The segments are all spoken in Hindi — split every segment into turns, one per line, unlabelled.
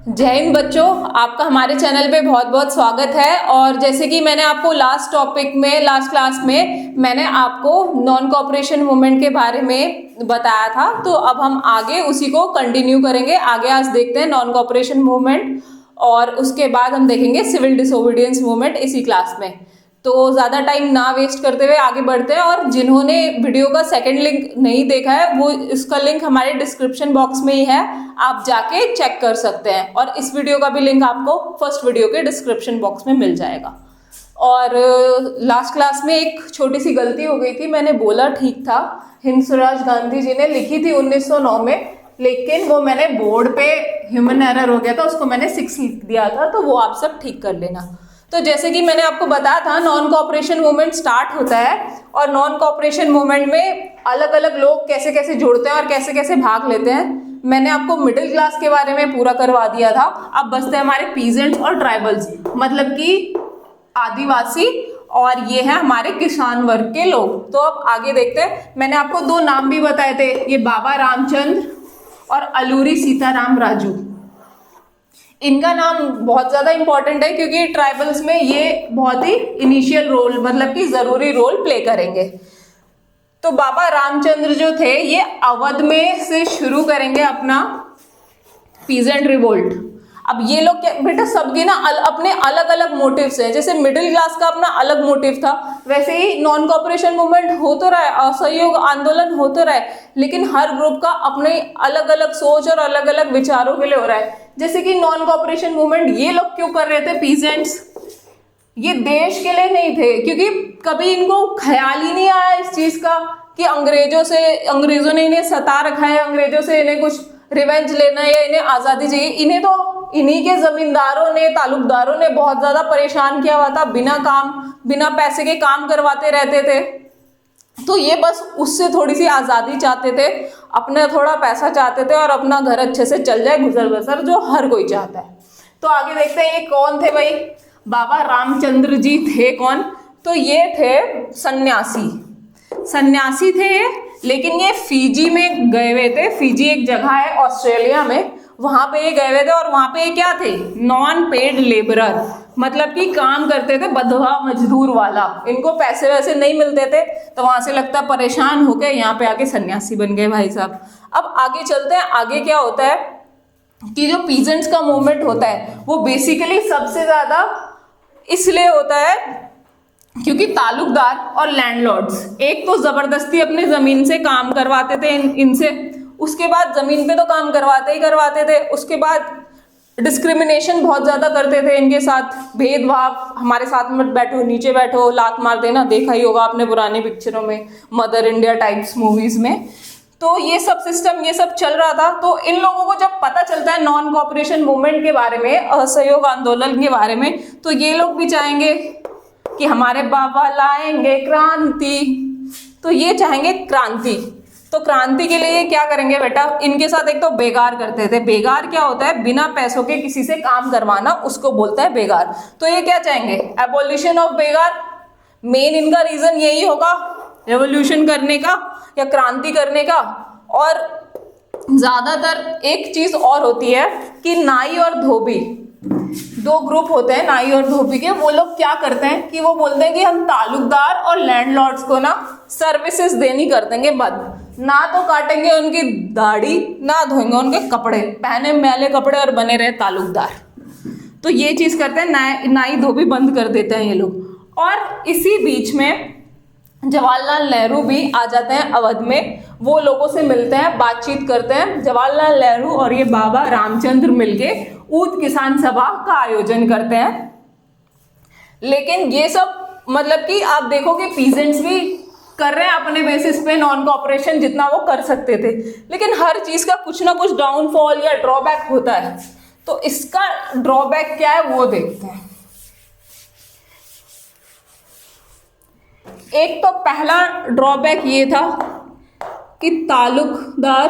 जय हिंद बच्चों, आपका हमारे चैनल पे बहुत बहुत स्वागत है। और जैसे कि मैंने आपको लास्ट क्लास में मैंने आपको नॉन कोऑपरेशन मूवमेंट के बारे में बताया था, तो अब हम आगे उसी को कंटिन्यू करेंगे। आगे आज देखते हैं नॉन कोऑपरेशन मूवमेंट और उसके बाद हम देखेंगे सिविल डिसोबीडियंस मूवमेंट इसी क्लास में। तो ज़्यादा टाइम ना वेस्ट करते हुए आगे बढ़ते हैं। और जिन्होंने वीडियो का सेकंड लिंक नहीं देखा है वो इसका लिंक हमारे डिस्क्रिप्शन बॉक्स में ही है, आप जाके चेक कर सकते हैं। और इस वीडियो का भी लिंक आपको फर्स्ट वीडियो के डिस्क्रिप्शन बॉक्स में मिल जाएगा। और लास्ट क्लास में एक छोटी सी गलती हो गई थी, मैंने बोला ठीक था हिंद स्वराज गांधी जी ने लिखी थी 1909 में, लेकिन वो मैंने बोर्ड पे ह्यूमन एरर हो गया था, उसको मैंने 6 लिख दिया था, तो वो आप सब ठीक कर लेना। तो जैसे कि मैंने आपको बताया था नॉन कोऑपरेशन मूवमेंट स्टार्ट होता है और नॉन कोऑपरेशन मूवमेंट में अलग अलग लोग कैसे कैसे जुड़ते हैं और कैसे कैसे भाग लेते हैं। मैंने आपको मिडिल क्लास के बारे में पूरा करवा दिया था। अब बचते हैं हमारे पीजेंट्स और ट्राइबल्स, मतलब कि आदिवासी, और ये है हमारे किसान वर्ग के लोग। तो अब आगे देखते हैं। मैंने आपको 2 नाम भी बताए थे, ये बाबा रामचंद्र और अलूरी सीताराम राजू। इनका नाम बहुत ज्यादा इंपॉर्टेंट है क्योंकि ट्राइबल्स में ये बहुत ही इनिशियल रोल, मतलब कि जरूरी रोल प्ले करेंगे। तो बाबा रामचंद्र जो थे ये अवध में से शुरू करेंगे अपना पीजेंट रिवोल्ट। अब ये लोग क्या बेटा, सबके ना अपने अलग अलग मोटिव्स हैं। जैसे मिडिल क्लास का अपना अलग मोटिव था, वैसे ही नॉन कोऑपरेशन मूवमेंट हो तो रहा है, असहयोग आंदोलन हो तो रहा है, लेकिन हर ग्रुप का अपने अलग अलग सोच और अलग अलग विचारों के लिए हो रहा है। जैसे कि नॉन कोऑपरेशन मूवमेंट ये लोग क्यों कर रहे थे, पीजेंट्स, ये देश के लिए नहीं थे, क्योंकि कभी इनको ख्याल ही नहीं आया इस चीज का कि अंग्रेजों ने इन्हें सता रखा है, अंग्रेजों से इन्हें कुछ रिवेंज लेना है या इन्हें आजादी चाहिए। इन्हें तो इन्हीं के जमींदारों ने, तालुकदारों ने बहुत ज्यादा परेशान किया हुआ था, बिना पैसे के काम करवाते रहते थे। तो ये बस उससे थोड़ी सी आजादी चाहते थे, अपना थोड़ा पैसा चाहते थे और अपना घर अच्छे से चल जाए, गुजर बसर, जो हर कोई चाहता है। तो आगे देखते हैं ये कौन थे भाई। बाबा रामचंद्र जी थे कौन, तो ये थे सन्यासी थे ये, लेकिन ये फिजी में गए हुए थे। फिजी एक जगह है ऑस्ट्रेलिया में, वहां पे ये गए हुए थे। और वहां पे ये क्या थे, नॉन पेड लेबरर, मतलब कि काम करते थे बंधुआ मजदूर वाला। इनको पैसे वैसे नहीं मिलते थे, तो वहां से लगता परेशान होकर यहाँ पे आके सन्यासी बन गए भाई साहब। अब आगे चलते हैं। आगे क्या होता है कि जो पीजेंट्स का मूवमेंट होता है वो बेसिकली सबसे ज्यादा इसलिए होता है क्योंकि तालुकदार और लैंडलॉर्ड्स एक तो जबरदस्ती अपनी जमीन से काम करवाते थे इनसे, उसके बाद जमीन पे तो काम करवाते ही करवाते थे, उसके बाद डिस्क्रिमिनेशन बहुत ज्यादा करते थे इनके साथ, भेदभाव, हमारे साथ मत बैठो, नीचे बैठो, लात मार देना, देखा ही होगा आपने पुरानी पिक्चरों में, मदर इंडिया टाइप्स मूवीज में। तो ये सब सिस्टम, ये सब चल रहा था। तो इन लोगों को जब पता चलता है नॉन कोऑपरेशन मूवमेंट के बारे में, असहयोग आंदोलन के बारे में, तो ये लोग भी चाहेंगे कि हमारे बाबा लाएंगे क्रांति, तो ये चाहेंगे क्रांति। तो क्रांति के लिए क्या करेंगे बेटा, इनके साथ एक तो बेगार करते थे। बेगार क्या होता है, बिना पैसों के किसी से काम करवाना, उसको बोलता है बेगार। तो ये क्या चाहेंगे, एबोलिशन ऑफ बेगार। मेन इनका रीजन यही होगा रेवोल्यूशन करने का या क्रांति करने का। और ज्यादातर एक चीज और होती है कि नाई और धोबी, 2 ग्रुप होते हैं नाई और धोबी के। वो लोग क्या करते हैं कि वो बोलते हैं कि हम तालुकदार और लैंडलॉर्ड्स को ना सर्विसेज देनी कर देंगे बंद, ना तो काटेंगे उनकी दाढ़ी, ना धोएंगे उनके कपड़े, पहने मैले कपड़े और बने रहे तालुकदार। तो ये चीज करते हैं, नाई धोबी बंद कर देते हैं ये लोग। और इसी बीच में जवाहरलाल नेहरू भी आ जाते हैं अवध में, वो लोगों से मिलते हैं, बातचीत करते हैं। जवाहरलाल नेहरू और ये बाबा रामचंद्र मिलके ऊद किसान सभा का आयोजन करते हैं। लेकिन ये सब मतलब कि आप देखोगे पीजेंट्स भी कर रहे हैं अपने बेसिस पे नॉन कोऑपरेशन जितना वो कर सकते थे, लेकिन हर चीज का कुछ ना कुछ डाउनफॉल या ड्रॉबैक होता है। तो इसका ड्रॉबैक क्या है वो देखते हैं। एक तो पहला ड्रॉबैक ये था कि तालुकदार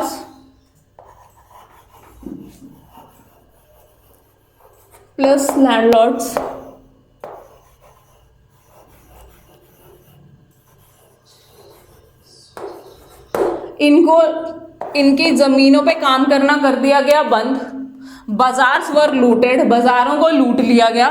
प्लस लैंडलॉर्ड्स इनको इनकी जमीनों पे काम करना कर दिया गया बंद। बाजार्स वर लूटेड, बाजारों को लूट लिया गया।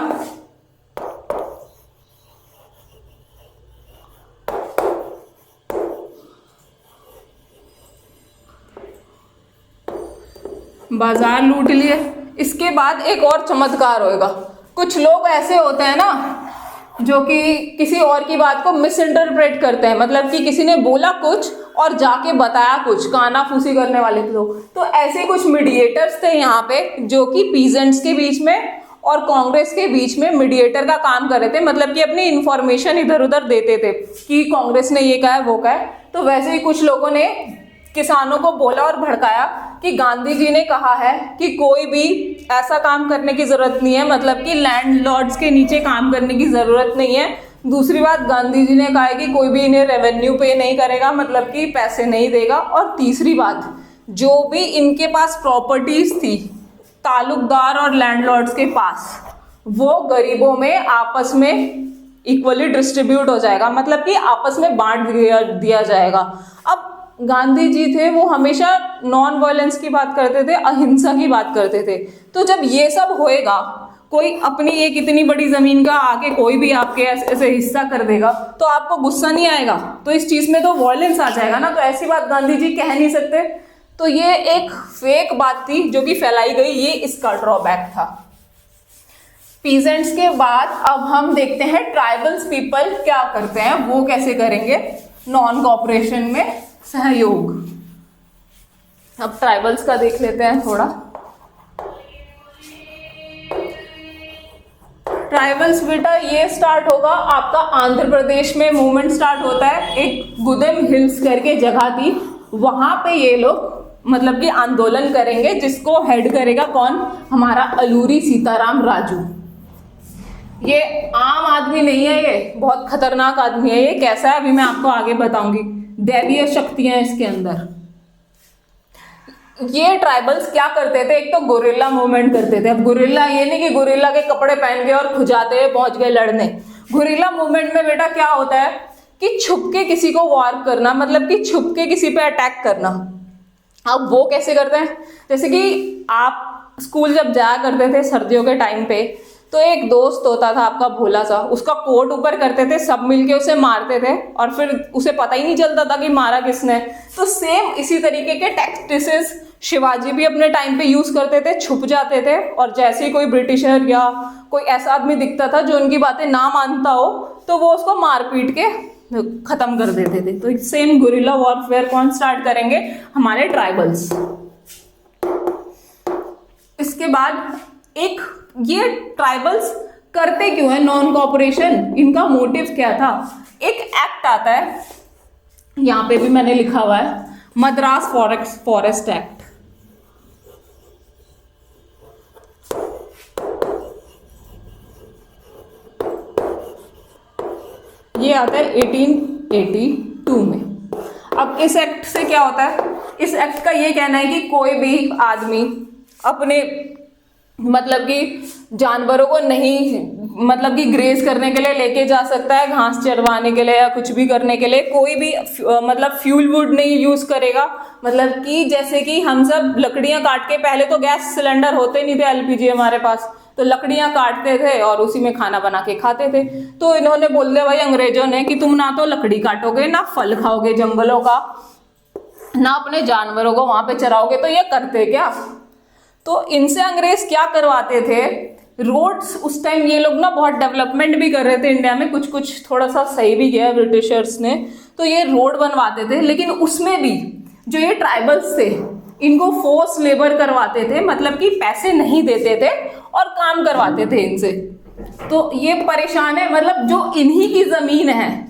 बाजार लूट लिए। इसके बाद एक और चमत्कार होएगा। कुछ लोग ऐसे होते हैं ना जो कि किसी और की बात को मिस इंटरप्रेट करते हैं, मतलब कि किसी ने बोला कुछ और जाके बताया कुछ, कानाफूसी करने वाले लोग। तो ऐसे कुछ मीडिएटर्स थे यहाँ पे जो कि पीजेंट्स के बीच में और कांग्रेस के बीच में मीडिएटर का काम कर रहे थे, मतलब कि अपनी इंफॉर्मेशन इधर उधर देते थे कि कांग्रेस ने ये कहा है वो कहा है। तो वैसे ही कुछ लोगों ने किसानों को बोला और भड़काया कि गांधी जी ने कहा है कि कोई भी ऐसा काम करने की जरूरत नहीं है, मतलब कि लैंडलॉर्ड्स के नीचे काम करने की जरूरत नहीं है। दूसरी बात, गांधी जी ने कहा है कि कोई भी इन्हें रेवेन्यू पे नहीं करेगा, मतलब कि पैसे नहीं देगा। और तीसरी बात, जो भी इनके पास प्रॉपर्टीज थी तालुकदार और लैंडलॉर्ड्स के पास, वो गरीबों में आपस में इक्वली डिस्ट्रीब्यूट हो जाएगा, मतलब कि आपस में बांट दिया जाएगा। अब गांधी जी थे वो हमेशा नॉन वायलेंस की बात करते थे, अहिंसा की बात करते थे। तो जब ये सब होएगा, कोई अपनी एक इतनी बड़ी जमीन का आके कोई भी आपके ऐसे हिस्सा कर देगा तो आपको गुस्सा नहीं आएगा? तो इस चीज में तो वायलेंस आ जाएगा ना। तो ऐसी बात गांधी जी कह नहीं सकते। तो ये एक फेक बात थी जो कि फैलाई गई, ये इसका ड्रॉबैक था। पीजेंट्स के बाद अब हम देखते हैं ट्राइबल्स पीपल क्या करते हैं, वो कैसे करेंगे नॉन कोऑपरेशन में सहयोग। अब ट्राइबल्स का देख लेते हैं थोड़ा। ट्राइबल्स बेटा ये स्टार्ट होगा आपका आंध्र प्रदेश में मूवमेंट स्टार्ट होता है। एक गुदेम हिल्स करके जगह थी, वहां पे ये लोग मतलब कि आंदोलन करेंगे, जिसको हेड करेगा कौन? हमारा अलूरी सीताराम राजू। ये आम आदमी नहीं है, ये बहुत खतरनाक आदमी है। ये कैसा है अभी मैं आपको आगे बताऊंगी, दैवीय शक्तियां इसके अंदर। ये ट्राइबल्स क्या करते थे? एक तो गोरिल्ला मूवमेंट करते थे। अब गोरिल्ला ये नहीं कि गोरिल्ला के कपड़े पहन गए और खुजाते हुए पहुंच गए लड़ने। गोरिल्ला मूवमेंट में बेटा क्या होता है कि छुप के किसी को वार करना, मतलब कि छुप के किसी पे अटैक करना। अब वो कैसे करते हैं? जैसे कि आप स्कूल जब जाया करते थे सर्दियों के टाइम पे, तो एक दोस्त होता था आपका भोला सा, उसका कोट ऊपर करते थे, सब मिलके उसे मारते थे और फिर उसे पता ही नहीं चलता था कि मारा किसने। तो सेम इसी तरीके के टैक्टिसेस शिवाजी भी अपने टाइम पे यूज करते थे, छुप जाते थे और जैसे ही कोई ब्रिटिशर या कोई ऐसा आदमी दिखता था जो उनकी बातें ना मानता हो, तो वो उसको मार पीट के खत्म कर देते थे। तो सेम गुरिल्ला वॉरफेयर कौन स्टार्ट करेंगे? हमारे ट्राइबल्स। इसके बाद एक ये ट्राइबल्स करते क्यों है नॉन कोऑपरेशन, इनका मोटिव क्या था? एक एक्ट आता है, यहां पे भी मैंने लिखा हुआ है, मद्रास फॉरेस्ट एक्ट। ये आता है 1882 में। अब इस एक्ट से क्या होता है? इस एक्ट का ये कहना है कि कोई भी आदमी अपने मतलब कि जानवरों को नहीं, मतलब कि ग्रेज करने के लिए लेके जा सकता है, घास चरवाने के लिए या कुछ भी करने के लिए। कोई भी मतलब फ्यूल वुड नहीं यूज करेगा, मतलब कि जैसे कि हम सब लकड़ियां काट के, पहले तो गैस सिलेंडर होते नहीं थे, एलपीजी हमारे पास, तो लकड़ियां काटते थे और उसी में खाना बना के खाते थे। तो इन्होंने बोल दिया भाई अंग्रेजों ने कि तुम ना तो लकड़ी काटोगे, ना फल खाओगे जंगलों का, ना अपने जानवरों को वहां पे चराओगे। तो ये करते क्या? तो इनसे अंग्रेज क्या करवाते थे? रोड्स, उस टाइम ये लोग ना बहुत डेवलपमेंट भी कर रहे थे इंडिया में, कुछ कुछ थोड़ा सा सही भी किया ब्रिटिशर्स ने, तो ये रोड बनवाते थे। लेकिन उसमें भी जो ये ट्राइबल्स थे इनको फोर्स लेबर करवाते थे, मतलब कि पैसे नहीं देते थे और काम करवाते थे इनसे। तो ये परेशान है, मतलब जो इन्हीं की जमीन है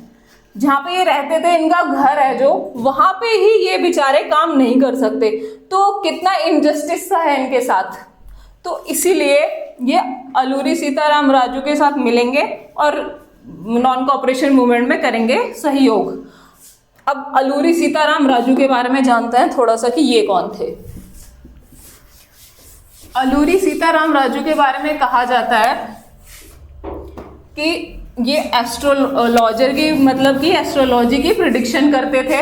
जहाँ पे ये रहते थे, इनका घर है जो, वहां पे ही ये बेचारे काम नहीं कर सकते। तो कितना इनजस्टिस सा है इनके साथ। तो इसीलिए ये अलूरी सीताराम राजू के साथ मिलेंगे और नॉन कोऑपरेशन मूवमेंट में करेंगे सहयोग। अब अलूरी सीताराम राजू के बारे में जानते हैं थोड़ा सा कि ये कौन थे। अलूरी सीताराम राजू के बारे में कहा जाता है कि ये एस्ट्रोलॉजर की, मतलब कि एस्ट्रोलॉजी की प्रिडिक्शन करते थे।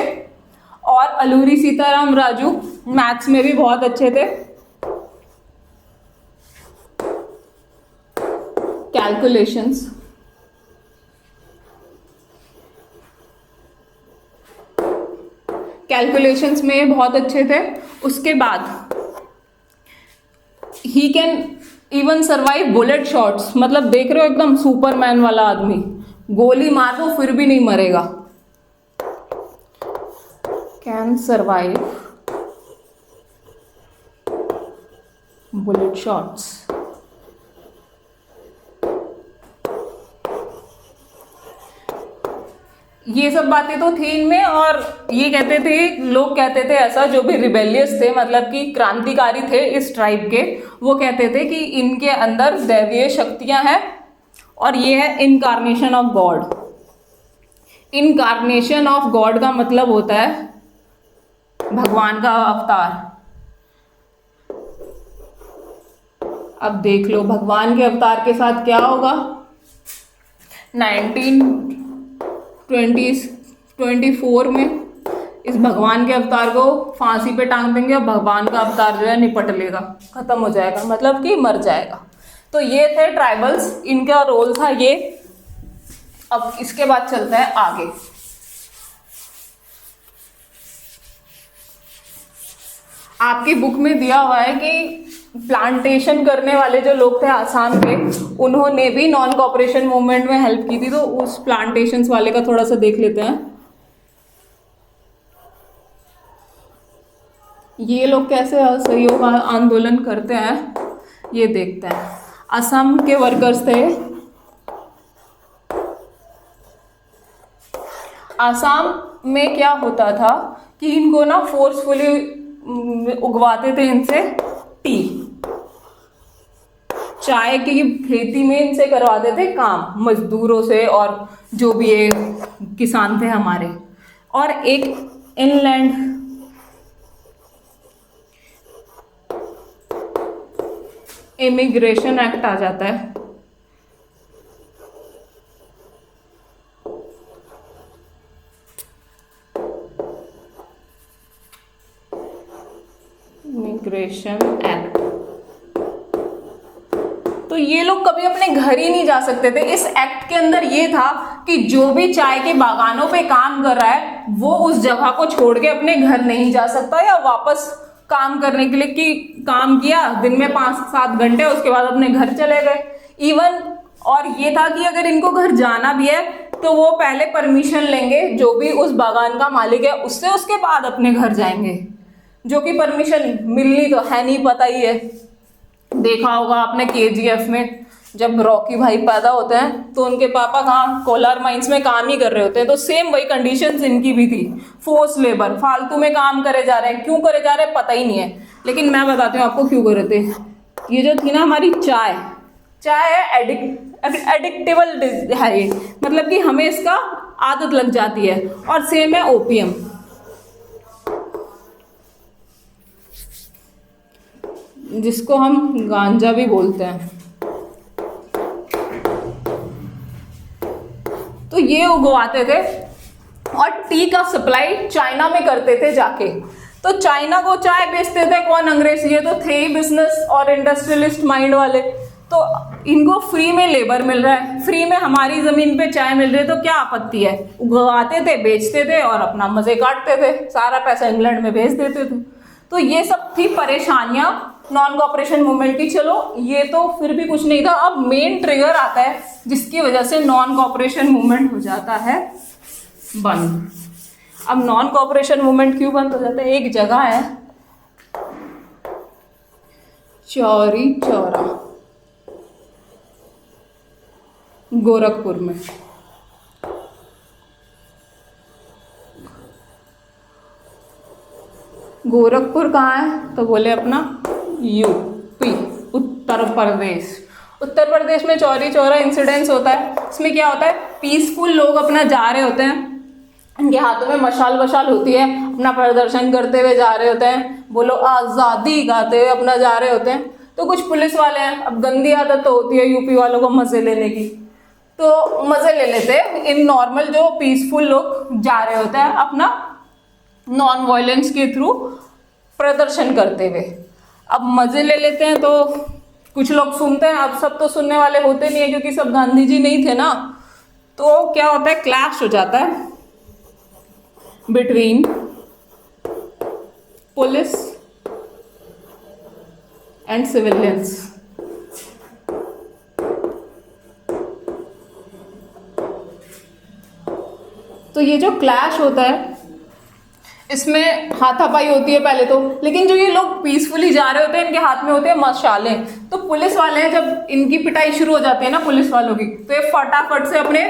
और अलूरी सीताराम राजू मैथ्स में भी बहुत अच्छे थे। कैलकुलेशंस, कैलकुलेशंस में बहुत अच्छे थे। उसके बाद he can even survive bullet shots, मतलब देख रहे हो एकदम सुपरमैन वाला आदमी, गोली मार दो फिर भी नहीं मरेगा। Can survive bullet shots. ये सब बातें तो थी इनमें, और ये कहते थे, लोग कहते थे ऐसा, जो भी रिबेलियस थे, मतलब कि क्रांतिकारी थे इस ट्राइब के, वो कहते थे कि इनके अंदर दैवीय शक्तियां हैं और ये है incarnation of God. Incarnation of God का मतलब होता है भगवान का अवतार। अब देख लो भगवान के अवतार के साथ क्या होगा। 1924 में इस भगवान के अवतार को फांसी पे टांग देंगे और भगवान का अवतार जो है निपट लेगा, खत्म हो जाएगा, मतलब कि मर जाएगा। तो ये थे ट्राइबल्स, इनका रोल था ये। अब इसके बाद चलते हैं आगे। आपकी बुक में दिया हुआ है कि प्लांटेशन करने वाले जो लोग थे आसाम के, उन्होंने भी नॉन कॉपरेशन मूवमेंट में हेल्प की थी। तो उस प्लांटेशंस वाले का थोड़ा सा देख लेते हैं। ये लोग कैसे असहयोग आंदोलन करते हैं ये देखते हैं। असम के वर्कर्स थे। आसाम में क्या होता था कि इनको ना फोर्सफुली उगवाते थे इनसे टी, चाय की खेती में इनसे करवाते थे काम मजदूरों से, और जो भी ये किसान थे हमारे। और एक इनलैंड इमिग्रेशन एक्ट आ जाता है। Immigration act. तो ये लोग कभी अपने घर ही नहीं जा सकते थे। इस एक्ट के अंदर ये था कि जो भी चाय के बागानों पे काम कर रहा है वो उस जगह को छोड़ के अपने घर नहीं जा सकता, या वापस काम करने के लिए, कि काम किया दिन में 5-7 घंटे, उसके बाद अपने घर चले गए इवन। और ये था कि अगर इनको घर जाना भी है तो वो पहले परमिशन लेंगे जो भी उस बागान का मालिक है उससे, उसके बाद अपने घर जाएंगे, जो कि परमिशन मिलनी तो है नहीं, पता ही है। देखा होगा आपने KGF में जब रॉकी भाई पैदा होते हैं तो उनके पापा कहाँ कोलार माइंस में काम ही कर रहे होते हैं। तो सेम वही कंडीशंस इनकी भी थी, फोर्स लेबर, फालतू में काम करे जा रहे हैं। क्यों करे जा रहे हैं पता ही नहीं है, लेकिन मैं बताती हूँ आपको क्यों करे थे। ये जो थी ना हमारी चाय है एडिक्टेबल है ये, मतलब कि हमें इसका आदत लग जाती है। और सेम है ओपियम, जिसको हम गांजा भी बोलते हैं। तो ये उगवाते थे और टी का सप्लाई चाइना में करते थे जाके। तो चाइना को चाय बेचते थे कौन? अंग्रेज। ये तो थे ही बिजनेस और इंडस्ट्रियलिस्ट माइंड वाले। तो इनको फ्री में लेबर मिल रहा है, फ्री में हमारी जमीन पे चाय मिल रही है, तो क्या आपत्ति है? उगवाते थे, बेचते थे और अपना मजे काटते थे, सारा पैसा इंग्लैंड में भेज देते थे। तो ये सब थी परेशानियां नॉन कॉपरेशन मूवमेंट की। चलो ये तो फिर भी कुछ नहीं था। अब मेन ट्रिगर आता है जिसकी वजह से नॉन कॉपरेशन मूवमेंट हो जाता है बंद। अब नॉन कॉपरेशन मूवमेंट क्यों बंद हो जाता है? एक जगह है चौरी चौरा, गोरखपुर में। गोरखपुर कहाँ है? तो बोले अपना यूपी, उत्तर प्रदेश। उत्तर प्रदेश में चौरी चौरा इंसिडेंस होता है। इसमें क्या होता है? पीसफुल लोग अपना जा रहे होते हैं, उनके हाथों में मशाल वशाल होती है, अपना प्रदर्शन करते हुए जा रहे होते हैं, बोलो आज़ादी गाते हुए अपना जा रहे होते हैं। तो कुछ पुलिस वाले हैं, अब गंदी आदत तो होती है यूपी वालों को मज़े लेने की, तो मज़े ले लेते हैं इन नॉर्मल जो पीसफुल लोग जा रहे होते हैं अपना नॉन वायलेंस के थ्रू प्रदर्शन करते हुए। अब मज़े ले लेते हैं तो कुछ लोग सुनते हैं, अब सब तो सुनने वाले होते नहीं है क्योंकि सब गांधी जी नहीं थे ना। तो क्या होता है, क्लैश हो जाता है बिटवीन पुलिस एंड सिविलियंस। तो ये जो क्लैश होता है इसमें हाथापाई होती है पहले तो, लेकिन जो ये लोग पीसफुली जा रहे होते हैं, इनके हाथ में होते हैं मशाले। तो पुलिस वाले हैं, जब इनकी पिटाई शुरू हो जाती है ना पुलिस वालों की, तो ये फटाफट से अपने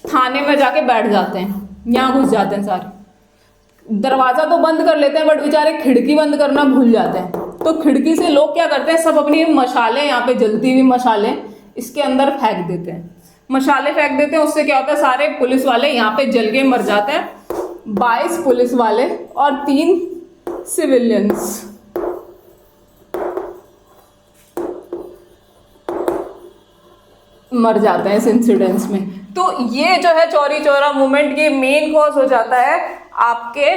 थाने में जाके बैठ जाते हैं, यहाँ घुस जाते हैं सारे। दरवाजा तो बंद कर लेते हैं बट बेचारे खिड़की बंद करना भूल जाते हैं। तो खिड़की से लोग क्या करते हैं, सब अपनी मशाले, यहाँ पे जलती हुई मशाले इसके अंदर फेंक देते हैं। मशाले फेंक देते हैं, उससे क्या होता है, सारे पुलिस वाले यहाँ पे जल के मर जाते हैं। 22 पुलिस वाले और 3 सिविलियंस। मर जाते हैं इस इंसिडेंट्स में। तो ये जो है चौरी चौरा मूवमेंट, ये मेन कॉज हो जाता है आपके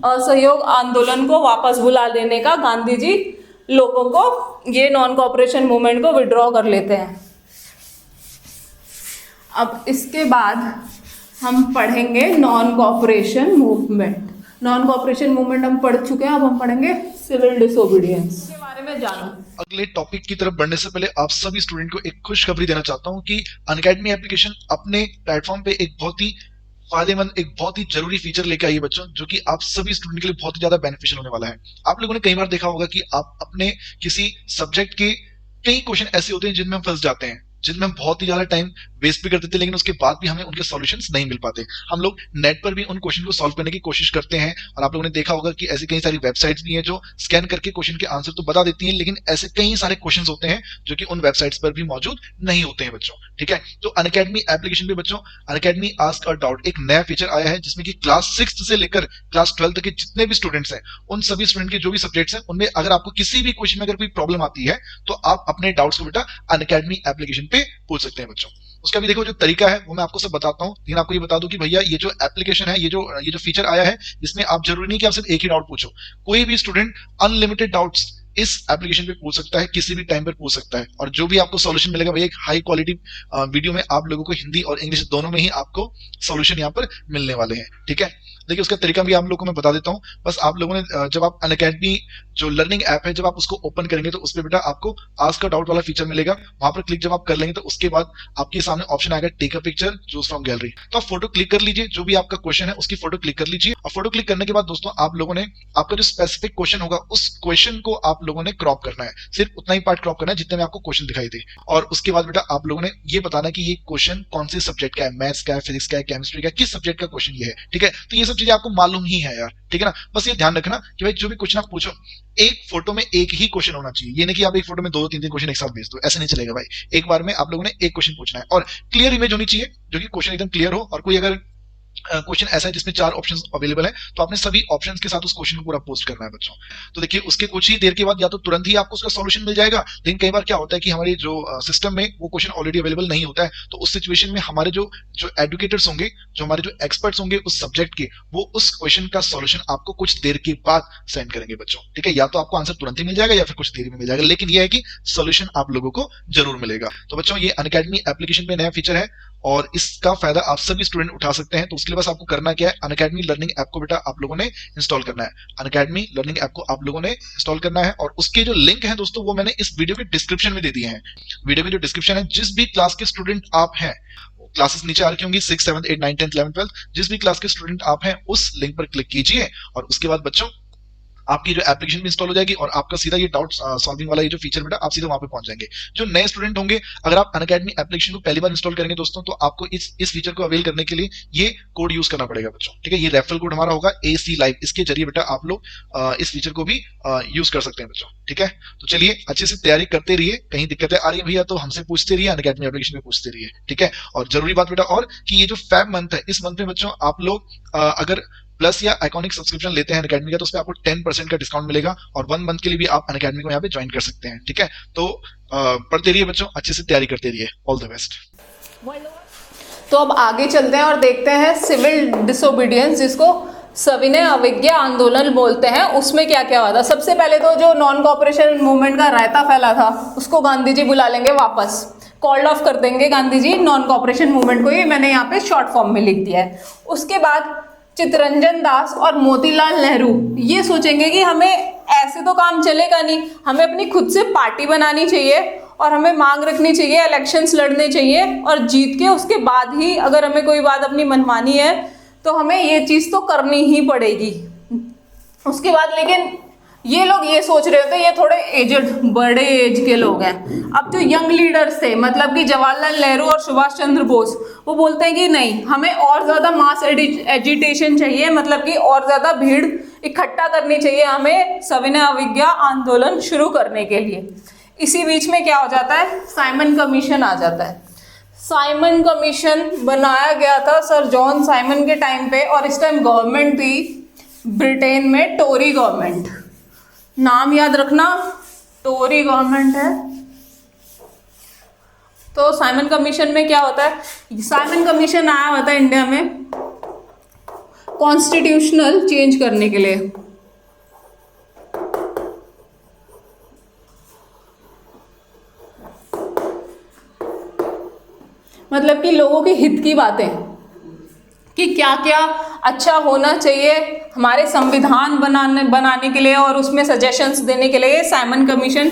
असहयोग आंदोलन को वापस बुला लेने का। गांधी जी लोगों को, ये नॉन कोऑपरेशन मूवमेंट को विड्रॉ कर लेते हैं। अब इसके बाद हम पढ़ेंगे non cooperation movement. Non cooperation movement हम पढ़ चुके हैं, अब हम पढ़ेंगे सिविल डिसोबीडियंस के बारे में जानो।
अगले टॉपिक की तरफ बढ़ने से पहले आप सभी स्टूडेंट को एक खुशखबरी देना चाहता हूं कि अनअकैडमी एप्लीकेशन अपने प्लेटफॉर्म पे एक बहुत ही फायदेमंद, एक बहुत ही जरूरी फीचर लेके आई है बच्चों, जो कि आप सभी स्टूडेंट के लिए बहुत ही ज्यादा बेनिफिशियल होने वाला है। आप लोगों ने कई बार देखा होगा कि आप अपने किसी सब्जेक्ट के कई क्वेश्चन ऐसे होते हैं जिनमें हम फंस जाते हैं, जिनमें हम बहुत ही ज्यादा टाइम वेस्ट भी कर देते हैं, लेकिन उसके बाद भी हमें उनके सॉल्यूशंस नहीं मिल पाते। हम लोग नेट पर भी उन क्वेश्चन को सॉल्व करने की कोशिश करते हैं, और आप लोगों ने देखा होगा कि ऐसी कई सारी वेबसाइट्स भी हैं जो स्कैन करके क्वेश्चन के आंसर तो बता देती हैं, लेकिन ऐसे कई सारे क्वेश्चन होते हैं जो कि उन वेबसाइट्स पर भी मौजूद नहीं होते हैं बच्चों। ठीक है, तो अनअकैडमी एप्लीकेशन पे बच्चों अनअकैडमी आस्क अ डाउट एक नया फीचर आया है, जिसमें कि क्लास 6 से लेकर क्लास 12 तक के जितने भी स्टूडेंट्स हैं, उन सभी स्टूडेंट के जो भी सब्जेक्ट्स हैं, उनमें अगर आपको किसी भी क्वेश्चन में अगर कोई प्रॉब्लम आती है तो आप अपने डाउट्स को बेटा अनअकैडमी एप्लीकेशन पे पूछ सकते हैं बच्चों। उसका भी देखो जो तरीका है वो मैं आपको सब बताता हूं, लेकिन आपको ये बता दूं कि भैया ये जो एप्लीकेशन है, ये जो फीचर आया है, इसमें आप जरूरी नहीं कि आप सिर्फ एक ही डाउट पूछो। कोई भी स्टूडेंट अनलिमिटेड डाउट्स इस एप्लीकेशन पे पूछ सकता है, किसी भी टाइम पर पूछ सकता है, और जो भी आपको सॉल्यूशन मिलेगा भैया एक हाई क्वालिटी वीडियो में आप लोगों को हिंदी और इंग्लिश दोनों में ही आपको सॉल्यूशन यहाँ पर मिलने वाले हैं। ठीक है, देखिए उसका तरीका भी आप लोगों को मैं बता देता हूँ। बस आप लोगों ने जब आप अनअकैडमी जो लर्निंग ऐप है, जब आप उसको ओपन करेंगे तो उसपे बेटा आपको आस्क अ डाउट वाला फीचर मिलेगा। वहां पर क्लिक जब आप कर लेंगे तो उसके बाद आपके सामने ऑप्शन आएगा take a picture choose from gallery. तो आप फोटो क्लिक कर लीजिए, जो भी आपका क्वेश्चन है उसकी फोटो क्लिक कर लीजिए, और फोटो क्लिक करने के बाद दोस्तों आप लोगों ने आपका जो स्पेसिफिक क्वेश्चन होगा उस क्वेश्चन को आप लोगों ने क्रॉप करना है, सिर्फ उतना ही पार्ट क्रॉप करना है जितने में आपको क्वेश्चन दिखाई दे। और उसके बाद बेटा आप लोगों ने ये बताना है कि ये क्वेश्चन कौन से सब्जेक्ट का है, मैथ्स का है, फिजिक्स का है, केमिस्ट्री का है, किस सब्जेक्ट का क्वेश्चन ये है। ठीक है, तो ये सब चीजें आपको मालूम ही है यार। ठीक है ना, बस ये ध्यान रखना कि भाई जो भी क्वेश्चन आप पूछो एक फोटो में एक ही क्वेश्चन होना चाहिए। ये नहीं कि आप एक फोटो में 2-3 क्वेश्चन एक साथ भेज दो, ऐसे नहीं चलेगा भाई। एक बार में आप लोगों ने एक क्वेश्चन पूछना है, और क्लियर इमेज होनी चाहिए, जो कि क्वेश्चन एकदम क्लियर हो। और कोई अगर क्वेश्चन ऐसा है जिसमें 4 ऑप्शंस अवेलेबल है तो आपने सभी ऑप्शंस के साथ उस क्वेश्चन को पूरा पोस्ट करना है बच्चों। तो देखिए उसके कुछ ही देर के बाद या तो तुरंत ही आपको उसका सॉल्यूशन मिल जाएगा, लेकिन कई बार क्या होता है कि हमारे जो सिस्टम में वो क्वेश्चन ऑलरेडी अवेलेबल नहीं होता है, तो उस सिचुएशन में हमारे जो एडुकेटर्स होंगे, जो हमारे जो एक्सपर्ट्स होंगे उस सब्जेक्ट के, वो उस क्वेश्चन का सॉल्यूशन आपको कुछ देर के बाद सेंड करेंगे बच्चों। ठीक है, या तो आपको आंसर तुरंत ही मिल जाएगा या फिर कुछ देर में मिल जाएगा, लेकिन यह है कि सॉल्यूशन आप लोगों को जरूर मिलेगा। तो बच्चों ये अनअकैडमी एप्लीकेशन पे नया फीचर है और इसका फायदा आप सभी स्टूडेंट उठा सकते हैं। तो उसके लिए बस आपको करना क्या है, अनअकैडमी लर्निंग ऐप को बेटा आप लोगों ने इंस्टॉल करना है। अनअकैडमी लर्निंग ऐप को आप लोगों ने इंस्टॉल करना है, और उसके जो लिंक है दोस्तों वो मैंने इस वीडियो के डिस्क्रिप्शन में दे दिए हैं। वीडियो के जो डिस्क्रिप्शन है, जिस भी क्लास के स्टूडेंट आप हैं, क्लासेस नीचे आ रखी होंगी 6, 7, 8, 9, 10, 11, 12, जिस भी क्लास के स्टूडेंट आप हैं उस लिंक पर क्लिक कीजिए, और उसके बाद बच्चों आपकी जो एप्लीकेशन भी इंस्टॉल हो जाएगी और आपका सीधा ये डाउट सॉल्विंग वाला ये जो फीचर बेटा आप सीधा वहां पे पहुंच जाएंगे। जो नए स्टूडेंट होंगे, अगर आप अनअकैडमी एप्लीकेशन को पहली बार इंस्टॉल करेंगे दोस्तों, तो आपको इस फीचर को अवेल करने के लिए ये कोड यूज करना पड़ेगा बच्चों। ठीक है, ये रेफरल कोड हमारा होगा AC लाइव, इसके जरिए बेटा आप लोग इस फीचर को भी यूज कर सकते हैं बच्चों। ठीक है, तो चलिए अच्छे से तैयारी करते रहिए, कहीं दिक्कतें आ रही है भैया तो हमसे पूछते रहिए, अनअकैडमी एप्लीकेशन में पूछते रहिए। ठीक है, और जरूरी बात बेटा और कि ये जो फैब मंथ है, इस मंथ में बच्चों आप लोग अगर प्लस या आइकॉनिक सब्सक्रिप्शन लेते हैं अनअकैडमी का, तो उसमें आपको 10% का डिस्काउंट मिलेगा, और 1 मंथ के लिए भी आप अनअकैडमी को यहाँ पे ज्वाइन कर सकते हैं। ठीक है, तो पढ़ते रहिए बच्चों, अच्छे से तैयारी करते रहिए। All the best.
तो अब आगे चलते हैं और देखते हैं सिविल डिसोबीडियंस, जिसको सविनय अवज्ञा आंदोलन बोलते हैं, उसमें क्या क्या हुआ था? सबसे पहले तो जो नॉन कॉपरेशन मूवमेंट का रायता फैला था उसको गांधी जी बुला लेंगे वापस, कॉल्ड ऑफ कर देंगे Gandhi ji non cooperation movement को, ये मैंने यहाँ पे शॉर्ट फॉर्म में लिख दिया है। उसके बाद चित्तरंजन दास और मोतीलाल नेहरू ये सोचेंगे कि हमें ऐसे तो काम चलेगा नहीं, हमें अपनी खुद से पार्टी बनानी चाहिए और हमें मांग रखनी चाहिए, इलेक्शंस लड़ने चाहिए और जीत के उसके बाद ही अगर हमें कोई बात अपनी मनमानी है तो हमें ये चीज़ तो करनी ही पड़ेगी। उसके बाद लेकिन ये लोग ये सोच रहे होते, ये थोड़े एजड बड़े एज के लोग हैं। अब जो यंग लीडर्स थे मतलब कि जवाहरलाल नेहरू और सुभाष चंद्र बोस, वो बोलते हैं कि नहीं, हमें और ज़्यादा मास एजिटेशन चाहिए, मतलब कि और ज़्यादा भीड़ इकट्ठा करनी चाहिए हमें सविनय अवज्ञा आंदोलन शुरू करने के लिए। इसी बीच में क्या हो जाता है, साइमन कमीशन आ जाता है। साइमन कमीशन बनाया गया था सर जॉन साइमन के टाइम पे, और इस टाइम गवर्नमेंट थी ब्रिटेन में टोरी गवर्नमेंट, नाम याद रखना, टोरी गवर्नमेंट है। तो साइमन कमीशन में क्या होता है, साइमन कमीशन आया होता है इंडिया में कॉन्स्टिट्यूशनल चेंज करने के लिए। मतलब कि लोगों के हित की बातें, कि क्या क्या अच्छा होना चाहिए हमारे संविधान बनाने के लिए और उसमें सजेशंस देने के लिए साइमन कमीशन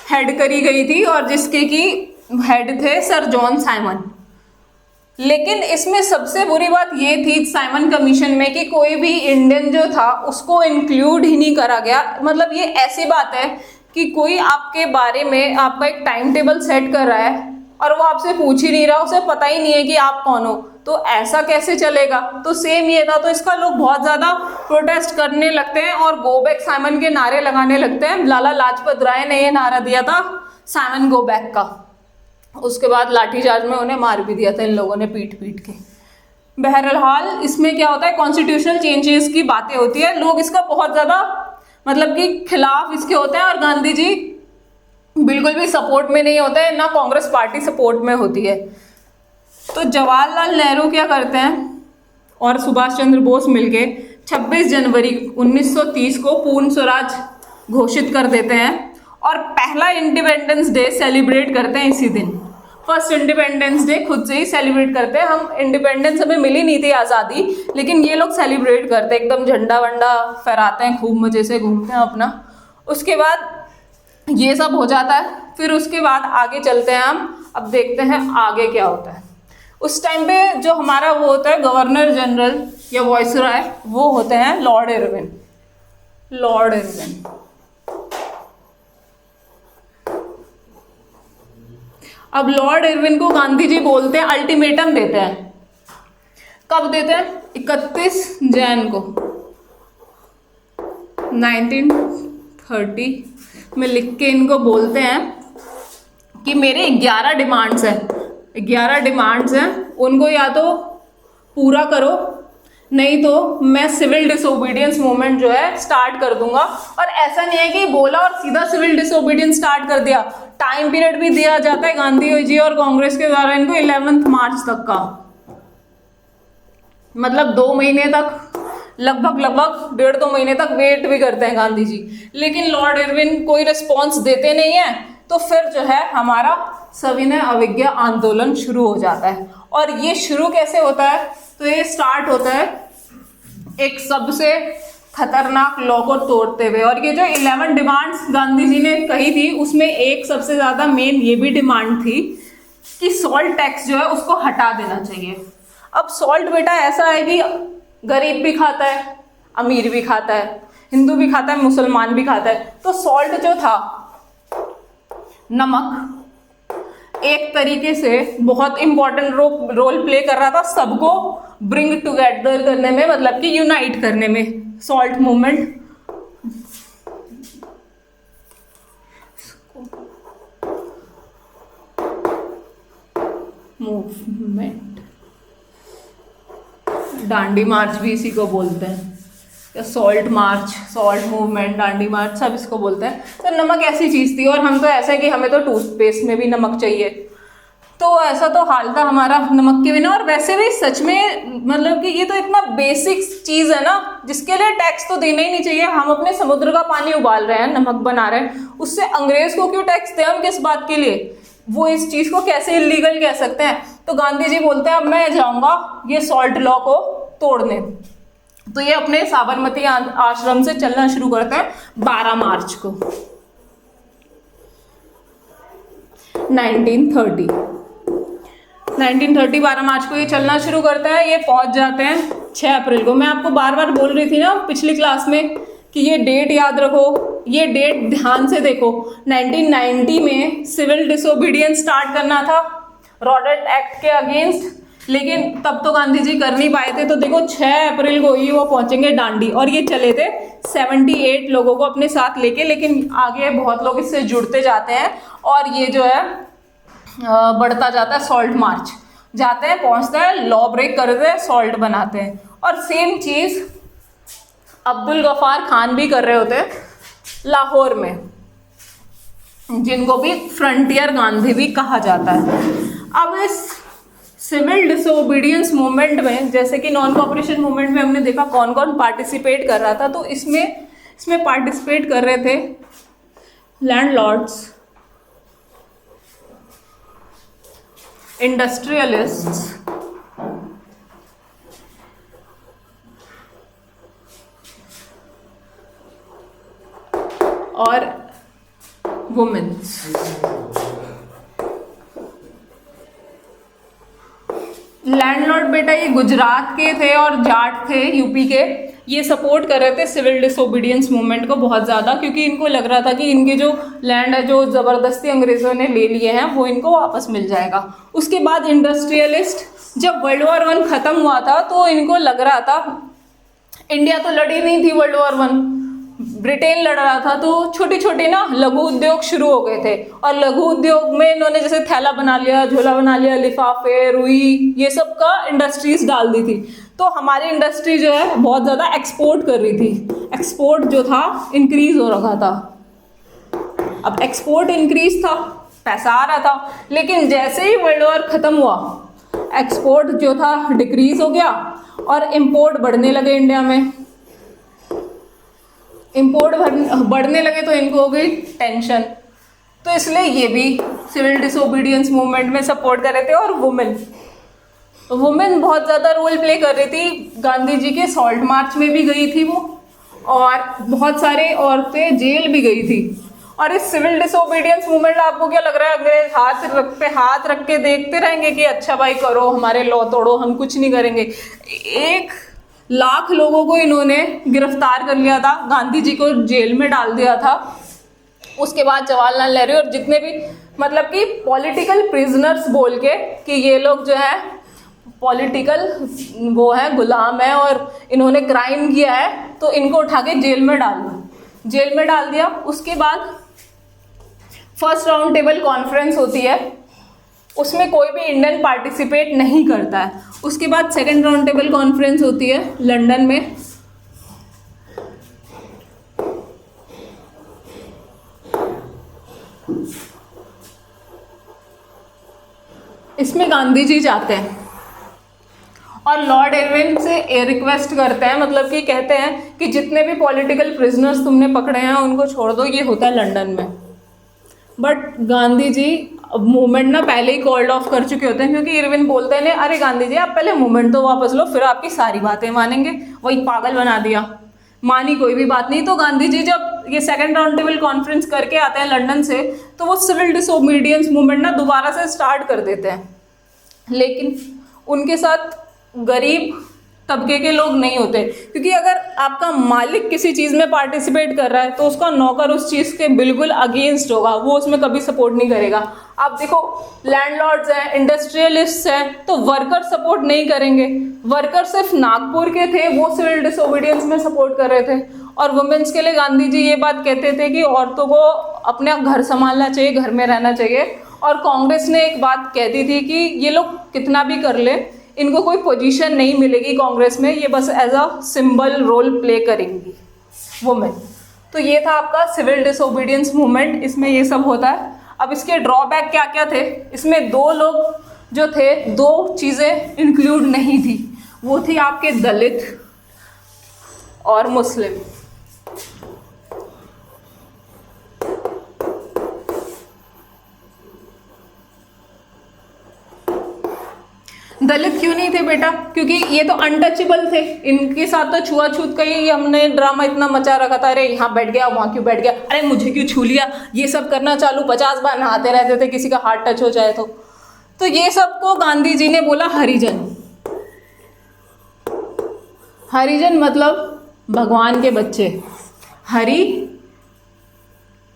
हेड करी गई थी, और जिसके की हेड थे सर जॉन साइमन। लेकिन इसमें सबसे बुरी बात ये थी साइमन कमीशन में कि कोई भी इंडियन जो था उसको इंक्लूड ही नहीं करा गया। मतलब ये ऐसी बात है कि कोई आपके बारे में आपका एक टाइम टेबल सेट कर रहा है और वो आपसे पूछ ही नहीं रहा, उसे पता ही नहीं है कि आप कौन हो, तो ऐसा कैसे चलेगा। तो सेम ये था, तो इसका लोग बहुत ज़्यादा प्रोटेस्ट करने लगते हैं और गो बैक साइमन के नारे लगाने लगते हैं। लाला लाजपत राय ने ये नारा दिया था साइमन गो बैक का। उसके बाद लाठीचार्ज में उन्हें मार भी दिया था इन लोगों ने पीट पीट के। बहरहाल इसमें क्या होता है, कॉन्स्टिट्यूशनल चेंजेस की बातें होती है, लोग इसका बहुत ज़्यादा मतलब कि खिलाफ इसके होते हैं और गांधी जी बिल्कुल भी सपोर्ट में नहीं होते हैं, ना कांग्रेस पार्टी सपोर्ट में होती है। तो जवाहरलाल नेहरू क्या करते हैं और सुभाष चंद्र बोस मिलके 26 जनवरी 1930 को पूर्ण स्वराज घोषित कर देते हैं और पहला इंडिपेंडेंस डे सेलिब्रेट करते हैं इसी दिन। फर्स्ट इंडिपेंडेंस डे खुद से ही सेलिब्रेट करते हैं। हम इंडिपेंडेंस हमें मिली नहीं थी आज़ादी, लेकिन ये लोग सेलिब्रेट करते हैं, एकदम झंडा वंडा फहराते हैं, खूब मज़े से घूमते हैं अपना। उसके बाद ये सब हो जाता है, फिर उसके बाद आगे चलते हैं हम, अब देखते हैं आगे क्या होता है। उस टाइम पे जो हमारा वो होता है गवर्नर जनरल या वायसराय, वो होते हैं लॉर्ड इरविन। लॉर्ड इरविन अब लॉर्ड इरविन को गांधी जी बोलते हैं, अल्टीमेटम देते हैं। कब देते हैं? 31 जैन को 1930 में लिख के इनको बोलते हैं कि मेरे 11 डिमांड्स हैं, 11 डिमांड्स हैं, उनको या तो पूरा करो, नहीं तो मैं सिविल डिसोबीडियंस मूवमेंट जो है स्टार्ट कर दूंगा। और ऐसा नहीं है कि बोला और सीधा सिविल डिसोबीडियंस स्टार्ट कर दिया, टाइम पीरियड भी दिया जाता है गांधी जी और कांग्रेस के द्वारा इनको 11 मार्च तक का, मतलब 2 महीने तक, लगभग 1.5-2 महीने तक वेट भी करते हैं गांधी जी। लेकिन लॉर्ड इरविन कोई रिस्पॉन्स देते नहीं है, तो फिर जो है हमारा सविनय अवज्ञा आंदोलन शुरू हो जाता है। और ये शुरू कैसे होता है? तो ये स्टार्ट होता है एक सबसे खतरनाक लॉ को तोड़ते हुए। और ये जो 11 डिमांड्स गांधी जी ने कही थी, उसमें एक सबसे ज़्यादा मेन ये भी डिमांड थी कि सॉल्ट टैक्स जो है उसको हटा देना चाहिए। अब सॉल्ट बेटा ऐसा है कि गरीब भी खाता है, अमीर भी खाता है, हिंदू भी खाता है, मुसलमान भी खाता है। तो सॉल्ट जो था, नमक, एक तरीके से बहुत इंपॉर्टेंट रोल प्ले कर रहा था सबको ब्रिंग टुगेदर करने में, मतलब कि यूनाइट करने में। सॉल्ट मूवमेंट डांडी मार्च भी इसी को बोलते हैं, या सॉल्ट मार्च, सॉल्ट मूवमेंट, डांडी मार्च, सब इसको बोलते हैं। तो नमक ऐसी चीज़ थी, और हम तो ऐसे कि हमें तो टूथपेस्ट में भी नमक चाहिए, तो ऐसा तो हाल था हमारा नमक के बिना। और वैसे भी सच में मतलब कि ये तो इतना बेसिक चीज है ना, जिसके लिए टैक्स तो देना ही नहीं चाहिए। हम अपने समुद्र का पानी उबाल रहे हैं, नमक बना रहे हैं, उससे अंग्रेज को क्यों टैक्स दें हम, किस बात के लिए? वो इस चीज को कैसे इलीगल कह सकते हैं? तो गांधी जी बोलते हैं अब मैं जाऊंगा ये सॉल्ट लॉ को तोड़ने। तो ये अपने साबरमती आश्रम से चलना शुरू करते हैं 12 मार्च को 1930 12 मार्च को ये चलना शुरू करते हैं। ये पहुंच जाते हैं 6 अप्रैल को। मैं आपको बार बार बोल रही थी ना पिछली क्लास में कि ये डेट याद रखो, ये डेट ध्यान से देखो। 1990 में सिविल डिसोबीडियंस स्टार्ट करना था रॉडेट एक्ट के अगेंस्ट, लेकिन तब तो गांधी जी कर नहीं पाए थे। तो देखो 6 अप्रैल को ही वो पहुंचेंगे डांडी, और ये चले थे 78 लोगों को अपने साथ लेके। लेकिन आगे बहुत लोग इससे जुड़ते जाते हैं और ये जो है बढ़ता जाता है। सॉल्ट मार्च जाते हैं, पहुंचते हैं, लॉ ब्रेक करते हैं, सॉल्ट बनाते हैं। और सेम चीज अब्दुल गफ्फार खान भी कर रहे होते हैं लाहौर में, जिनको भी फ्रंटियर गांधी भी कहा जाता है। अब इस सिविल डिसोबीडियंस मूवमेंट में, जैसे कि नॉन कोऑपरेशन मूवमेंट में हमने देखा कौन कौन पार्टिसिपेट कर रहा था, तो इसमें पार्टिसिपेट कर रहे थे लैंडलॉर्ड्स, इंडस्ट्रियलिस्ट्स, और वुमेन्स। लैंडलॉर्ड बेटा ये गुजरात के थे और जाट थे यूपी के। ये सपोर्ट कर रहे थे सिविल डिसोबीडियंस मूवमेंट को बहुत ज़्यादा, क्योंकि इनको लग रहा था कि इनके जो लैंड है जो ज़बरदस्ती अंग्रेज़ों ने ले लिए हैं वो इनको वापस मिल जाएगा। उसके बाद इंडस्ट्रियलिस्ट, जब वर्ल्ड वॉर 1 ख़त्म हुआ था तो इनको लग रहा था, इंडिया तो लड़ी नहीं थी वर्ल्ड वॉर 1, ब्रिटेन लड़ रहा था, तो छोटी छोटी ना लघु उद्योग शुरू हो गए थे। और लघु उद्योग में इन्होंने जैसे थैला बना लिया, झोला बना लिया, लिफाफे, रुई, ये सब का इंडस्ट्रीज डाल दी थी। तो हमारी इंडस्ट्री जो है बहुत ज़्यादा एक्सपोर्ट कर रही थी, एक्सपोर्ट जो था इंक्रीज हो रहा था। अब एक्सपोर्ट इंक्रीज था, पैसा आ रहा था, लेकिन जैसे ही वर्ल्ड वॉर ख़त्म हुआ एक्सपोर्ट जो था डिक्रीज हो गया और इम्पोर्ट बढ़ने लगे इंडिया में। इम्पोर्ट बढ़ने लगे तो इनको हो गई टेंशन, तो इसलिए ये भी सिविल डिसोबीडियंस मूवमेंट में सपोर्ट कर रहे थे। और वुमेन बहुत ज़्यादा रोल प्ले कर रही थी। गांधी जी के सॉल्ट मार्च में भी गई थी वो, और बहुत सारे औरतें जेल भी गई थी। और इस सिविल डिसोबीडियंस मूवमेंट, आपको क्या लग रहा है अंग्रेज हाथ रख के देखते रहेंगे कि अच्छा भाई करो, हमारे लॉ तोड़ो, हम कुछ नहीं करेंगे? 1 लाख लोगों को इन्होंने गिरफ्तार कर लिया था, गांधी जी को जेल में डाल दिया था। उसके बाद जवाहरलाल नेहरू और जितने भी मतलब कि पॉलिटिकल प्रिजनर्स बोल के कि ये लोग जो है पॉलिटिकल वो है, गुलाम है और इन्होंने क्राइम किया है, तो इनको उठा के जेल में डाल दिया। उसके बाद फर्स्ट राउंड टेबल कॉन्फ्रेंस होती है, उसमें कोई भी इंडियन पार्टिसिपेट नहीं करता है। उसके बाद सेकेंड राउंड टेबल कॉन्फ्रेंस होती है लंदन में, इसमें गांधी जी जाते हैं और लॉर्ड इरविन से रिक्वेस्ट करते हैं, मतलब कि कहते हैं कि जितने भी पॉलिटिकल प्रिजनर्स तुमने पकड़े हैं उनको छोड़ दो। ये होता है लंदन में। बट गांधी जी मूवमेंट ना पहले ही कॉल्ड ऑफ कर चुके होते हैं, क्योंकि इरविन बोलते हैं अरे गांधी जी आप पहले मूवमेंट तो वापस लो, फिर आपकी सारी बातें मानेंगे। वही पागल बना दिया, मानी कोई भी बात नहीं। तो गांधी जी जब ये सेकेंड राउंड टेबल कॉन्फ्रेंस करके आते हैं लंदन से, तो वो सिविल डिसोबीडियंस मूवमेंट ना दोबारा से स्टार्ट कर देते हैं। लेकिन उनके साथ गरीब तबके के लोग नहीं होते, क्योंकि अगर आपका मालिक किसी चीज़ में पार्टिसिपेट कर रहा है तो उसका नौकर उस चीज़ के बिल्कुल अगेंस्ट होगा, वो उसमें कभी सपोर्ट नहीं करेगा। आप देखो लैंडलॉर्ड्स हैं, इंडस्ट्रियलिस्ट्स हैं, तो वर्कर सपोर्ट नहीं करेंगे। वर्कर सिर्फ नागपुर के थे, वो सिविल डिसोबीडियंस में सपोर्ट कर रहे थे। और वुमेन्स के लिए गांधी जी ये बात कहते थे कि औरतों को अपना घर संभालना चाहिए, घर में रहना चाहिए। और कांग्रेस ने एक बात कहती थी कि ये लोग कितना भी कर ले, इनको कोई पोजीशन नहीं मिलेगी कांग्रेस में, ये बस as a symbol role play करेंगी वुमेन। तो ये था आपका सिविल डिसोबीडियंस मूवमेंट, इसमें ये सब होता है। अब इसके ड्रॉबैक क्या क्या थे, इसमें दो लोग जो थे, दो चीज़ें इंक्लूड नहीं थी, वो थी आपके दलित और मुस्लिम। दलित क्यों नहीं थे बेटा? क्योंकि ये तो अनटचेबल थे, इनके साथ तो छुआछूत का ही हमने ड्रामा इतना मचा रखा था, अरे यहाँ बैठ गया, वहाँ क्यों बैठ गया, अरे मुझे क्यों छू लिया, ये सब करना चालू, 50 बार नहाते रहते थे किसी का हाथ टच हो जाए तो ये सबको गांधी जी ने बोला हरिजन। हरिजन मतलब भगवान के बच्चे, हरि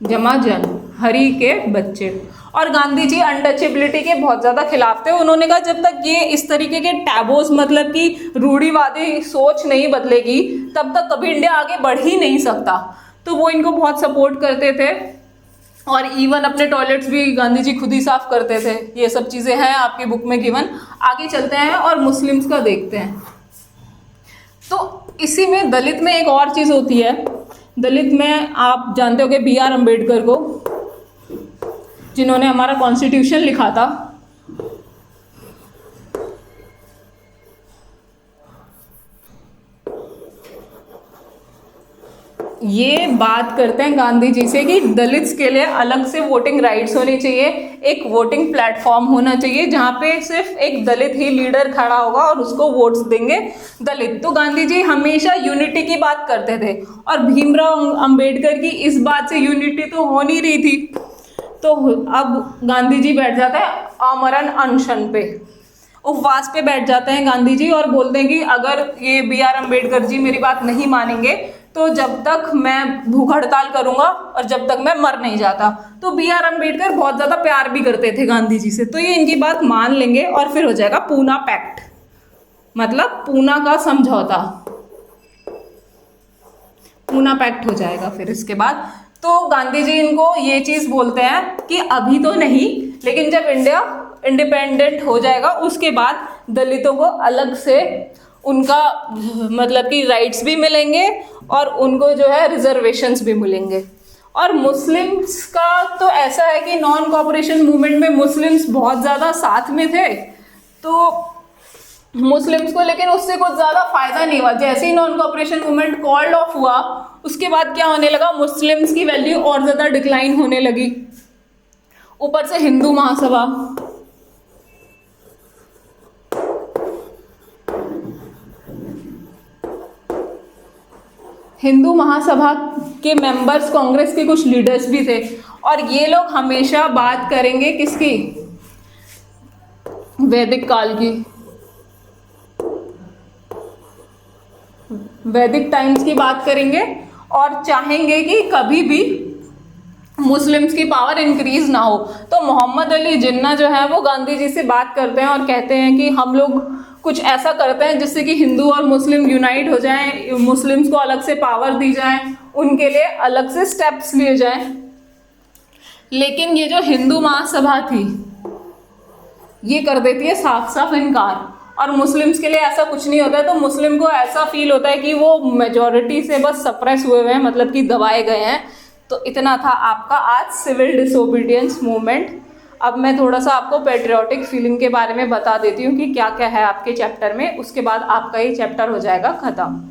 जमा जन, हरि के बच्चे। और गांधी जी अनटचेबिलिटी के बहुत ज़्यादा खिलाफ थे। उन्होंने कहा जब तक ये इस तरीके के टैबोस मतलब कि रूढ़िवादी सोच नहीं बदलेगी तब तक कभी इंडिया आगे बढ़ ही नहीं सकता। तो वो इनको बहुत सपोर्ट करते थे और इवन अपने टॉयलेट्स भी गांधी जी खुद ही साफ करते थे। ये सब चीज़ें हैं आपकी बुक में गिवन। आगे चलते हैं और मुस्लिम्स का देखते हैं। तो इसी में दलित में एक और चीज़ होती है। दलित में आप जानते हो कि BR अम्बेडकर को, जिन्होंने हमारा कॉन्स्टिट्यूशन लिखा था, ये बात करते हैं गांधी जी से कि दलित्स के लिए अलग से वोटिंग राइट्स होने चाहिए, एक वोटिंग प्लेटफॉर्म होना चाहिए जहाँ पे सिर्फ एक दलित ही लीडर खड़ा होगा और उसको वोट्स देंगे दलित। तो गांधी जी हमेशा यूनिटी की बात करते थे और भीमराव अंबेडकर की इस बात से यूनिटी तो हो नहीं रही थी। तो अब गांधी जी बैठ जाते हैं आमरण अनशन पे, उपवास पे बैठ जाते हैं गांधी जी और बोलते हैं कि अगर ये BR अम्बेडकर जी मेरी बात नहीं मानेंगे तो जब तक मैं भूख हड़ताल करूंगा और जब तक मैं मर नहीं जाता। तो BR अम्बेडकर बहुत ज़्यादा प्यार भी करते थे गांधी जी से, तो ये इनकी बात मान लेंगे और फिर हो जाएगा पूना पैक्ट, मतलब पूना का समझौता, पूना पैक्ट हो जाएगा फिर इसके बाद। तो गांधी जी इनको ये चीज़ बोलते हैं कि अभी तो नहीं, लेकिन जब इंडिया इंडिपेंडेंट हो जाएगा उसके बाद दलितों को अलग से उनका मतलब कि राइट्स भी मिलेंगे और उनको जो है रिजर्वेशंस भी मिलेंगे। और मुस्लिम्स का तो ऐसा है कि नॉन कॉपरेशन मूवमेंट में मुस्लिम्स बहुत ज़्यादा साथ में थे, तो मुस्लिम्स को लेकिन उससे कुछ ज़्यादा फायदा नहीं हुआ। जैसे ही non cooperation movement called off हुआ उसके बाद क्या होने लगा, मुस्लिम्स की वैल्यू और ज़्यादा डिक्लाइन होने लगी। ऊपर से हिंदू महासभा, हिंदू महासभा के मेंबर्स कांग्रेस के कुछ लीडर्स भी थे और ये लोग हमेशा बात करेंगे किसकी, वैदिक काल की, वैदिक टाइम्स की बात करेंगे और चाहेंगे कि कभी भी मुस्लिम्स की पावर इंक्रीज ना हो। तो मोहम्मद अली जिन्ना जो है वो गांधी जी से बात करते हैं और कहते हैं कि हम लोग कुछ ऐसा करते हैं जिससे कि हिंदू और मुस्लिम यूनाइट हो जाएं, मुस्लिम्स को अलग से पावर दी जाए, उनके लिए अलग से स्टेप्स लिए जाएं। लेकिन ये जो हिंदू महासभा थी ये कर देती है साफ साफ इनकार, और मुस्लिम्स के लिए ऐसा कुछ नहीं होता है। तो मुस्लिम को ऐसा फील होता है कि वो मेजॉरिटी से बस सप्रेस हुए हुए हैं, मतलब कि दबाए गए हैं। तो इतना था आपका आज सिविल डिसोबीडियंस मूवमेंट। अब मैं थोड़ा सा आपको पेट्रियाटिक फीलिंग के बारे में बता देती हूँ कि क्या क्या है आपके चैप्टर में, उसके बाद आपका ये चैप्टर हो जाएगा ख़त्म।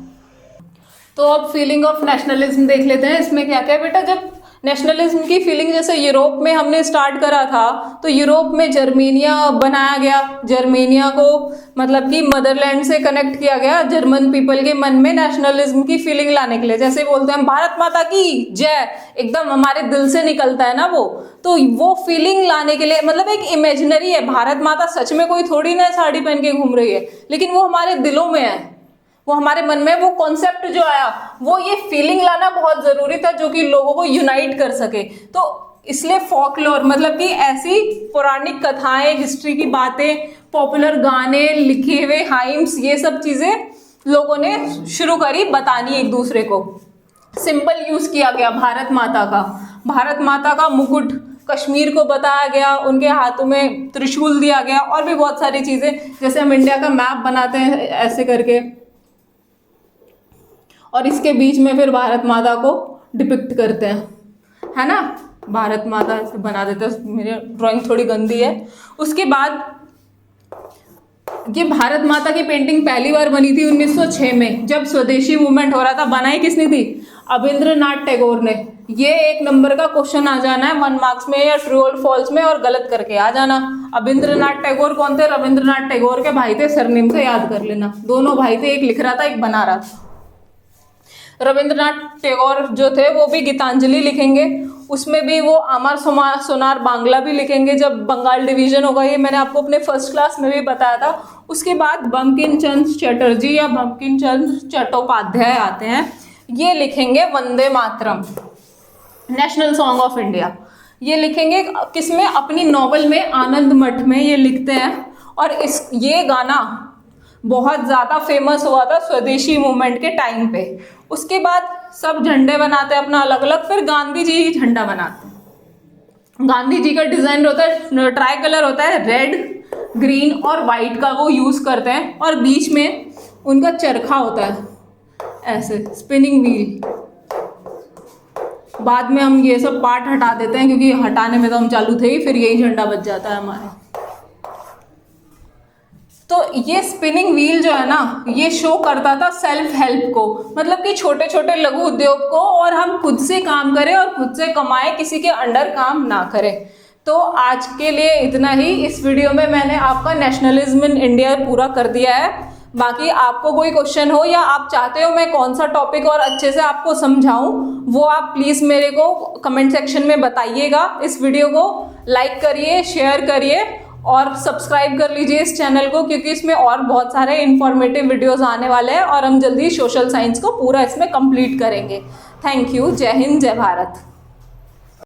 तो अब फीलिंग ऑफ नेशनलिज्म देख लेते हैं। इसमें क्या क्या है बेटा, जब नेशनलिज्म की फीलिंग जैसे यूरोप में हमने स्टार्ट करा था तो यूरोप में जर्मेनिया बनाया गया, जर्मेनिया को मतलब कि मदरलैंड से कनेक्ट किया गया जर्मन पीपल के मन में नेशनलिज्म की फीलिंग लाने के लिए। जैसे बोलते हैं भारत माता की जय, एकदम हमारे दिल से निकलता है ना वो, तो वो फीलिंग लाने के लिए, मतलब एक इमेजिनरी है, भारत माता सच में कोई थोड़ी ना साड़ी पहन के घूम रही है, लेकिन वो हमारे दिलों में है, वो हमारे मन में वो कॉन्सेप्ट जो आया, वो ये फीलिंग लाना बहुत ज़रूरी था जो कि लोगों को यूनाइट कर सके। तो इसलिए फॉकलोर मतलब कि ऐसी पौराणिक कथाएं, हिस्ट्री की बातें, पॉपुलर गाने, लिखे हुए हाइम्स, ये सब चीज़ें लोगों ने शुरू करी बतानी एक दूसरे को। सिंपल यूज़ किया गया भारत माता का, भारत माता का मुकुट कश्मीर को बताया गया, उनके हाथों में त्रिशूल दिया गया, और भी बहुत सारी चीज़ें, जैसे हम इंडिया का मैप बनाते हैं ऐसे करके, और इसके बीच में फिर भारत माता को डिपिक्ट करते हैं, है ना। भारत माता ऐसे बना देते हैं, मेरी ड्राइंग थोड़ी गंदी है। उसके बाद ये भारत माता की पेंटिंग पहली बार बनी थी 1906 में, जब स्वदेशी मूवमेंट हो रहा था। बनाई किसने थी? अविंद्रनाथ टैगोर ने। ये 1 नंबर का क्वेश्चन आ जाना है 1 मार्क्स में, या ट्रू और फॉल्स में, और गलत करके आ जाना। अविंद्रनाथ टैगोर कौन थे? रविंद्रनाथ टैगोर के भाई थे, सरनेम से याद कर लेना। दोनों भाई थे, एक लिख रहा था एक बना रहा था। रविंद्रनाथ टैगोर जो थे वो भी गीतांजलि लिखेंगे, उसमें भी वो अमर सोनार बांग्ला भी लिखेंगे जब बंगाल डिवीजन होगा। ये मैंने आपको अपने फर्स्ट क्लास में भी बताया था। उसके बाद बंकिम चंद्र चटर्जी या बंकिम चंद्र चट्टोपाध्याय आते हैं, ये लिखेंगे Vande Mataram, national song of India. ये लिखेंगे किसमें? अपनी नॉवल में आनंद मठ में ये लिखते हैं। और ये गाना बहुत ज़्यादा फेमस हुआ था स्वदेशी मूवमेंट के टाइम पे। उसके बाद सब झंडे बनाते हैं अपना अलग अलग, फिर गांधी जी ही झंडा बनाते हैं। गांधी जी का डिजाइन होता है, ट्राई कलर होता है, रेड, ग्रीन और वाइट का वो यूज करते हैं, और बीच में उनका चरखा होता है ऐसे, स्पिनिंग व्हील। बाद में हम ये सब पार्ट हटा देते हैं क्योंकि हटाने में तो हम चालू थे ही, फिर यही झंडा बच जाता है हमारा। तो ये स्पिनिंग व्हील जो है ना, ये शो करता था सेल्फ हेल्प को, मतलब कि छोटे छोटे लघु उद्योग को, और हम खुद से काम करें और खुद से कमाएं, किसी के अंडर काम ना करें। तो आज के लिए इतना ही। इस वीडियो में मैंने आपका नेशनलिज्म इन इंडिया पूरा कर दिया है। बाकी आपको कोई क्वेश्चन हो या आप चाहते हो मैं कौन सा टॉपिक और अच्छे से आपको समझाऊं, वो आप प्लीज़ मेरे को कमेंट सेक्शन में बताइएगा। इस वीडियो को लाइक करिए, शेयर करिए और सब्सक्राइब कर लीजिए इस चैनल को, क्योंकि इसमें और बहुत सारे इंफॉर्मेटिव वीडियोस आने वाले हैं और हम जल्दी सोशल साइंस को पूरा इसमें कंप्लीट करेंगे। Thank you. जय हिंद, जय भारत।